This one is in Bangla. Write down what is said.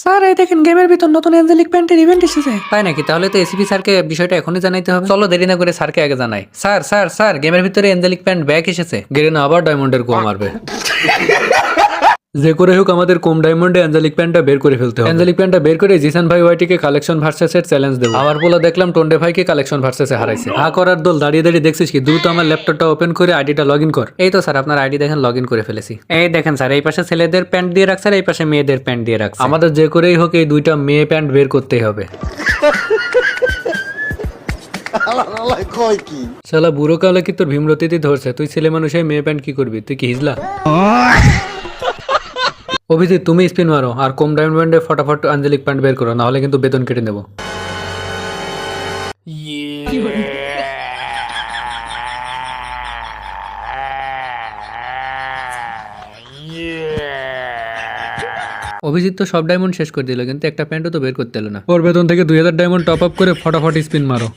স্যার এই দেখেন গেমের ভিতর নতুন অ্যাঞ্জেলিক প্যান্টের ইভেন্ট এসেছে। তাই নাকি? তাহলে তো এসিপি স্যারকে বিষয়টা এখনই জানাইতে হবে। চলো দেরি না করে স্যারকে আগে জানাই। স্যার স্যার স্যার গেমের ভিতরে অ্যাঞ্জেলিক প্যান্ট ব্যাক এসেছে। গেরেনা আবার ডায়মন্ডের গোয়া মারবে। যে করে হোক আমাদের কম ডায়মন্ডে অ্যাঞ্জেলিক প্যান্টটা বের করে ফেলতে হবে। অ্যাঞ্জেলিক প্যান্টটা বের করে জিসান ভাই ওয়াইটিকে কালেকশন ভার্সেসের চ্যালেঞ্জ দেবো। আমার বলা দেখলাম টন্ডে ভাইকে কালেকশন ভার্সেসে হারাইছে। হা করার দল দাঁড়িয়ে দাঁড়িয়ে দেখছিস কি? দ্রুত আমার ল্যাপটপটা ওপেন করে আইডিটা লগ ইন কর। এই তো স্যার আপনার আইডি দেখেন লগ ইন করে ফেলেছি। এই দেখেন স্যার এই পাশে ছেলেদের প্যান্ট দিয়ে রাখছে আর এই পাশে মেয়েদের প্যান্ট দিয়ে রাখছে। আমাদের যে করেই হোক এই দুইটা মেয়ে প্যান্ট বের করতেই হবে। শালা বুড়ো কালে কি তোর ভীমরতিতে ধরছে? তুই ছেলে মানুষ হয়ে মেয়ে প্যান্ট কি করবি? তুই কি হিজলা? অভিজিৎ তুমি স্পিন মারো আর কম ডায়মন্ডে ফটাফট আঞ্জলিক প্যান্ট বের করো, না হলে কিন্তু বেতন কেটে নেবো। অভিজিৎ তো সব ডায়মন্ড শেষ করে দিল, কিন্তু একটা প্যান্টও তো বের করতে এলো না। ওর বেতন থেকে 2000 ডায়মন্ড টপ আপ করে ফটাফট স্পিন মারো।